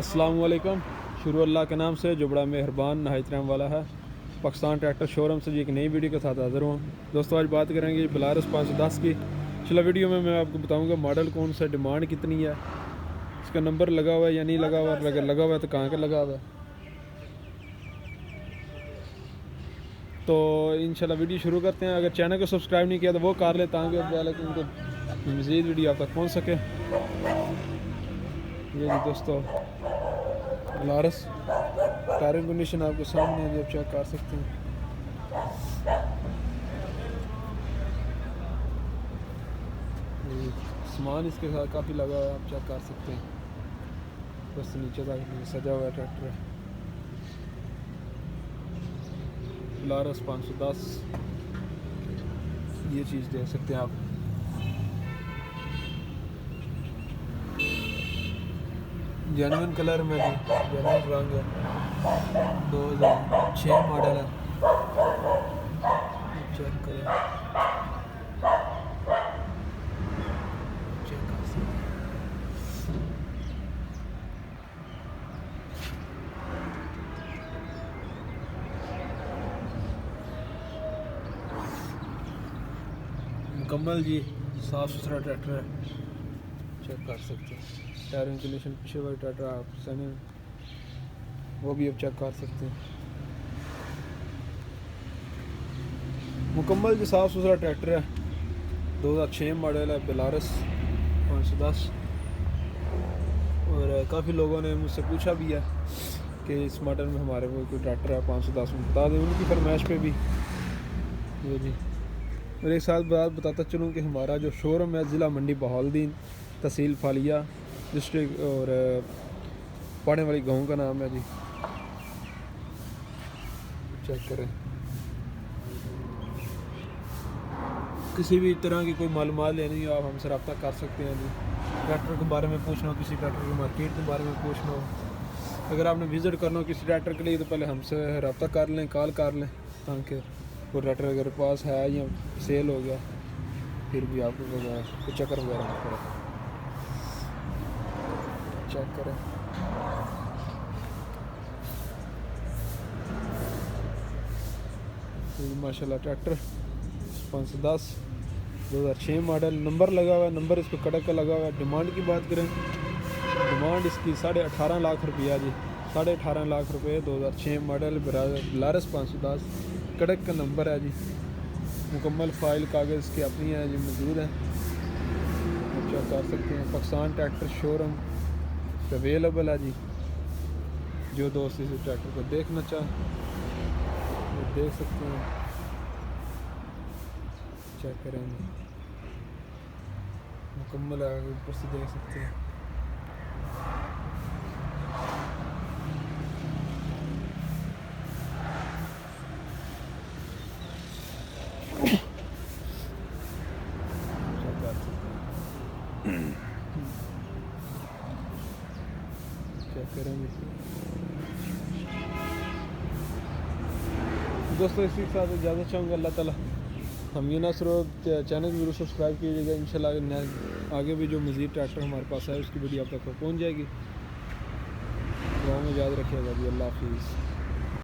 السلام علیکم. شروع اللہ کے نام سے جو بڑا مہربان نہایت رحم والا ہے. پاکستان ٹریکٹر شوروم سے ایک نئی ویڈیو کے ساتھ حاضر ہوں. دوستو آج بات کریں گے بلارس 510 کی. چلا ویڈیو میں آپ کو بتاؤں گا ماڈل کون سا، ڈیمانڈ کتنی ہے، اس کا نمبر لگا ہوا ہے یا نہیں لگا ہوا ہے، اگر لگا ہوا ہے تو کہاں کا لگا ہوا ہے. تو انشاءاللہ ویڈیو شروع کرتے ہیں. اگر چینل کو سبسکرائب نہیں کیا تو وہ کر لیں تاکہ مزید ویڈیو آپ تک پہنچ سکے. یہ جی دوستو بلارس ٹائر کنڈیشن آپ کے سامنے ہے، آپ چیک کر سکتے ہیں. سامان اس کے ساتھ کافی لگا ہوا ہے، آپ چیک کر سکتے ہیں. بس نیچے تک سجا ہوا ہے ٹریکٹر ہے. بلارس 510 یہ چیز دیکھ سکتے ہیں آپ. جینوئن کلر میں بھی جینوئن رنگ ہے، 2006 ماڈل ہے. چیک کریں، چیک کر سکتے ہیں. مکمل جی صاف ستھرا ٹریکٹر ہے، چیک کر سکتے ہیں. ٹائرنگ کنڈیشن پیچھے والی ٹریکٹر آپ سنے وہ بھی اب چیک کر سکتے ہیں. مکمل جی صاف ستھرا ٹریکٹر ہے، 2006 ماڈل ہے، بلارس 510. اور کافی لوگوں نے مجھ سے پوچھا بھی ہے کہ اس ماڈل میں ہمارے وہ کوئی ٹریکٹر ہے 510 میں بتا دیں، ان کی فرمائش پہ بھی. یہ جی اور ایک ساتھ بات بتاتا چلوں کہ ہمارا جو شوروم ہے ضلع منڈی بہاولدین، تحصیل فالیہ، ڈسٹرکٹ اور پاڑھیانوالی گاؤں کا نام ہے جی. چیک کریں، کسی بھی طرح کی کوئی معلومات لینی ہو آپ ہم سے رابطہ کر سکتے ہیں جی. ٹریکٹر کے بارے میں پوچھنا ہو، کسی ٹریکٹر کی مارکیٹ کے بارے میں پوچھنا ہو، اگر آپ نے وزٹ کرنا ہو کسی ٹریکٹر کے لیے تو پہلے ہم سے رابطہ کر لیں، کال کر لیں، تاکہ وہ ٹریکٹر اگر پاس ہے یا سیل ہو گیا پھر بھی آپ کو چکر وغیرہ نہ پڑے. چیک کریں، ماشاء اللہ ٹریکٹر 510 2006 ماڈل، نمبر لگا ہوا ہے، نمبر اس پہ کڑک کا لگا ہوا ہے. ڈیمانڈ کی بات کریں، ڈیمانڈ اس کی 18.5 لاکھ روپیہ جی. 18.5 لاکھ روپے، 2006 ماڈل بلارس 510، کڑک کا نمبر ہے جی. مکمل فائل کاغذ کی اپنی ہے جی، موجود ہے، آپ چیک کر سکتے ہیں. پاکستان ٹریکٹر شوروم اویلیبل ہے جی. جو دوست اس ٹریکٹر کو دیکھنا چاہیں وہ دیکھ سکتے ہیں. چیک کریں گے، مکمل ہے، اوپر سے دیکھ سکتے ہیں. چیک کریں گے دوستو. اسی کے ساتھ اجازت چاہوں گا. اللہ تعالیٰ ہم یہ نہ صرف چینل ضرور سبسکرائب کیجیے گا. انشاءاللہ آگے بھی جو مزید ٹریکٹر ہمارے پاس ہے اس کی ویڈیو آپ تک پہنچ جائے گی. دعاؤں میں یاد رکھیے گا جی. اللہ حافظ.